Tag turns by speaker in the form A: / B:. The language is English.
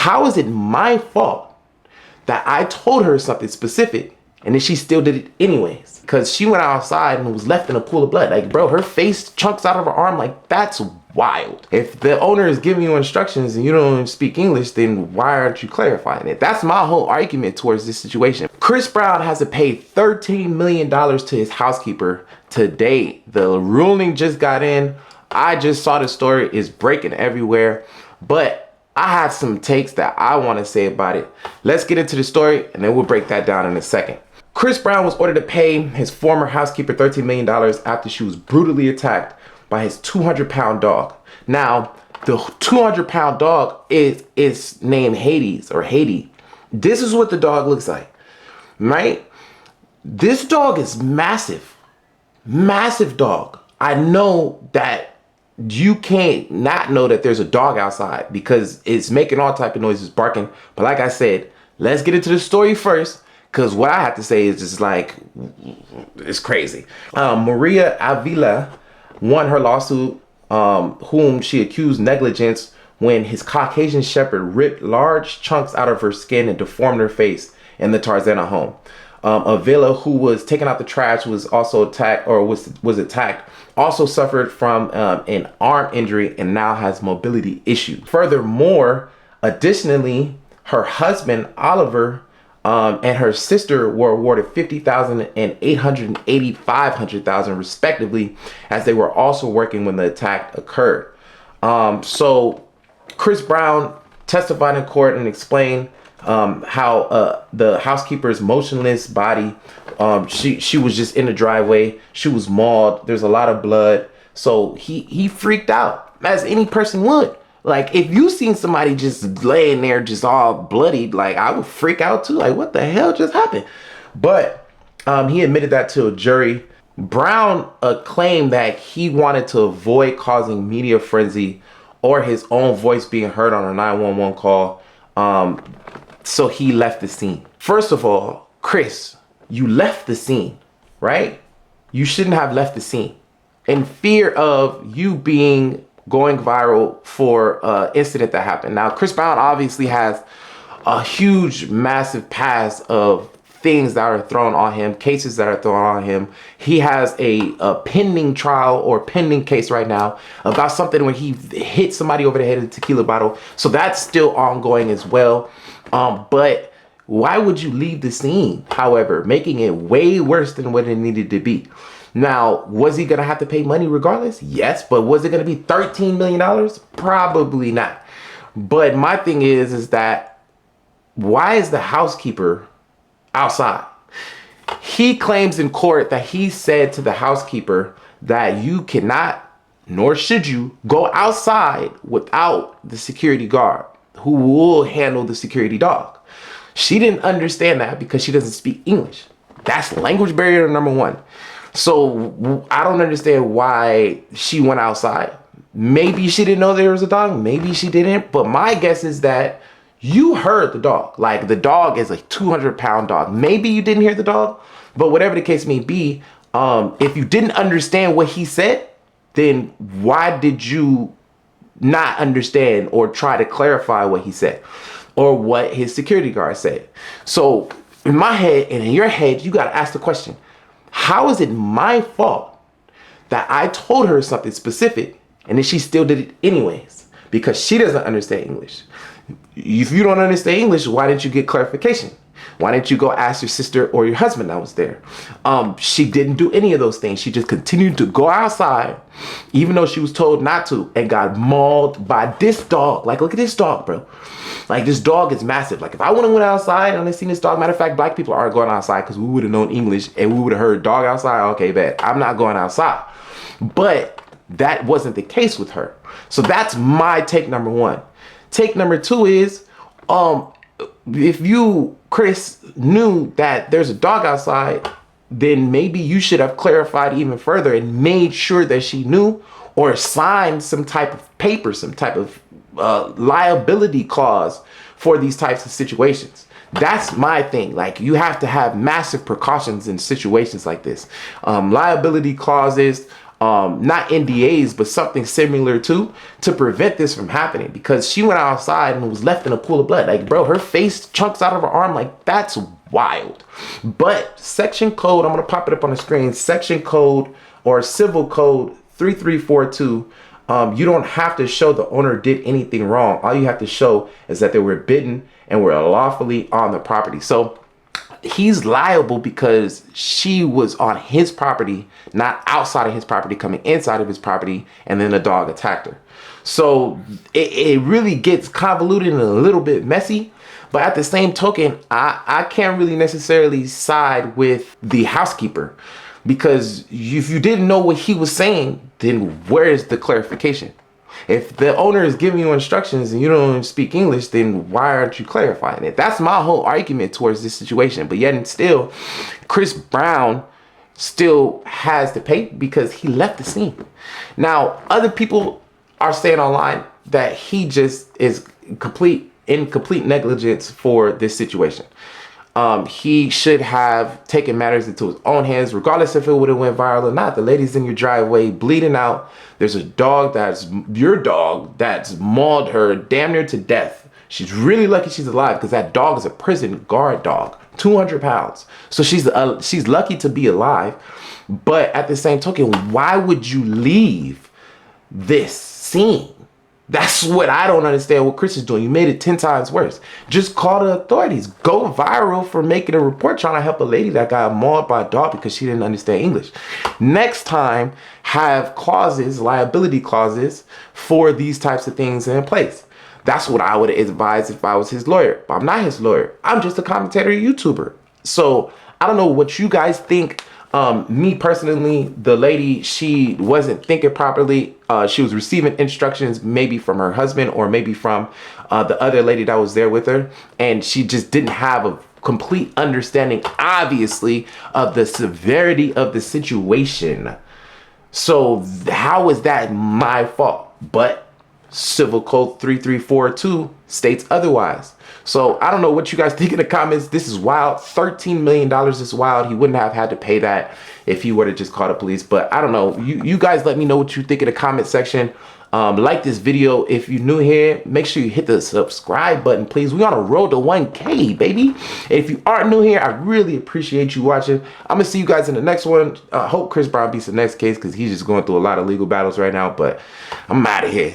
A: How is it my fault that I told her something specific and then she still did it anyways? Because she went outside and was left in a pool of blood. Like, bro, her face chunks out of her arm. Like, that's wild. If the owner is giving you instructions and you don't speak English, then why aren't you clarifying it? That's my whole argument towards this situation. Chris Brown has to pay $13 million to his housekeeper today. The ruling just got in. I just saw the story. It's breaking everywhere. But I have some takes that I want to say about it. Let's get into the story and then we'll break that down in a second. Chris Brown was ordered to pay his former housekeeper $13 million after she was brutally attacked by his 200-pound dog. Now, the 200-pound dog is named Hades or Haiti. This is what the dog looks like, right? This dog is massive. Massive dog. I know that you can't not know that there's a dog outside because it's making all type of noises, barking. But like I said, let's get into the story first. Because what I have to say is just like, it's crazy. Maria Avila won her lawsuit, whom she accused negligence when his Caucasian Shepherd ripped large chunks out of her skin and deformed her face in the Tarzana home. Avila, who was taking out the trash, was also attacked, or was attacked, also suffered from an arm injury and now has mobility issues. Furthermore, additionally, her husband, Oliver, and her sister were awarded $50,000 and $500,000 respectively, as they were also working when the attack occurred. So Chris Brown testified in court and explained how the housekeeper's motionless body, she was just in the driveway. She was mauled. There's a lot of blood. So he freaked out, as any person would. Like, if you seen somebody just laying there just all bloodied, like, I would freak out too. Like, what the hell just happened? But he admitted that to a jury. Brown claimed that he wanted to avoid causing media frenzy or his own voice being heard on a 911 call. So he left the scene. First of all, Chris, you left the scene, right? You shouldn't have left the scene in fear of you going viral for an incident that happened. Now, Chris Brown obviously has a huge, massive past of things that are thrown on him, cases that are thrown on him. He has a pending trial or pending case right now about something when he hit somebody over the head with a tequila bottle. So that's still ongoing as well. But why would you leave the scene, however, making it way worse than what it needed to be? Now, was he going to have to pay money regardless? Yes, but was it going to be $13 million? Probably not. But my thing is that why is the housekeeper outside? He claims in court that he said to the housekeeper that you cannot, nor should you, go outside without the security guard who will handle the security dog. She didn't understand that because she doesn't speak English. That's language barrier number one. So I don't understand why she went outside. Maybe she didn't know there was a dog. Maybe she didn't. But my guess is that you heard the dog. Like, the dog is a 200-pound dog. Maybe you didn't hear the dog. But whatever the case may be, if you didn't understand what he said, then why did you not understand or try to clarify what he said or what his security guard said? So in my head and in your head, you got to ask the question, how is it my fault that I told her something specific and then she still did it anyways? Because she doesn't understand English. If you don't understand English, why didn't you get clarification? Why didn't you go ask your sister or your husband that was there? She didn't do any of those things. She just continued to go outside, even though she was told not to, and got mauled by this dog. Like, look at this dog, bro. Like, this dog is massive. Like, if I would have went outside and I seen this dog, matter of fact, black people aren't going outside because we would have known English and we would have heard dog outside. Okay, bet. I'm not going outside. But that wasn't the case with her. So that's my take number one. Take number two is, if you, Chris, knew that there's a dog outside, then maybe you should have clarified even further and made sure that she knew, or signed some type of paper, some type of liability clause for these types of situations. That's my thing. Like, you have to have massive precautions in situations like this. Liability clauses, not NDAs, but something similar to prevent this from happening, because she went outside and was left in a pool of blood. Like, bro, her face chunks out of her arm. Like, that's wild. But section code, I'm going to pop it up on the screen, section code or civil code 3342. You don't have to show the owner did anything wrong. All you have to show is that they were bidden and were lawfully on the property. So he's liable because she was on his property, not outside of his property, coming inside of his property, and then the dog attacked her. So it really gets convoluted and a little bit messy. But at the same token, I can't really necessarily side with the housekeeper, because if you didn't know what he was saying, then where is the clarification? If the owner is giving you instructions and you don't speak English, then why aren't you clarifying it? That's my whole argument towards this situation. But yet and still, Chris Brown still has to pay because he left the scene. Now, other people are saying online that he just is in complete negligence for this situation. He should have taken matters into his own hands, regardless if it would have went viral or not. The lady's in your driveway bleeding out. There's a dog that's your dog that's mauled her damn near to death. She's really lucky she's alive, because that dog is a prison guard dog, 200 pounds. So she's lucky to be alive. But at the same token, why would you leave this scene? That's what I don't understand what Chris is doing. You made it 10 times worse. Just call the authorities. Go viral for making a report trying to help a lady that got mauled by a dog because she didn't understand English. Next time, have clauses, liability clauses for these types of things in place. That's what I would advise if I was his lawyer. But I'm not his lawyer. I'm just a commentator YouTuber. So I don't know what you guys think. Me personally, the lady, she wasn't thinking properly. She was receiving instructions maybe from her husband or maybe from the other lady that was there with her. And she just didn't have a complete understanding, obviously, of the severity of the situation. So how is that my fault? But Civil Code 3342 states otherwise. So I don't know what you guys think in the comments. This is wild. $13 million is wild. He wouldn't have had to pay that if he were to just call the police. But I don't know. You guys let me know what you think in the comment section. Like this video. If you're new here, make sure you hit the subscribe button, please. We on a road to 1K, baby. And if you aren't new here, I really appreciate you watching. I'm going to see you guys in the next one. I hope Chris Brown beats the next case, because he's just going through a lot of legal battles right now. But I'm out of here.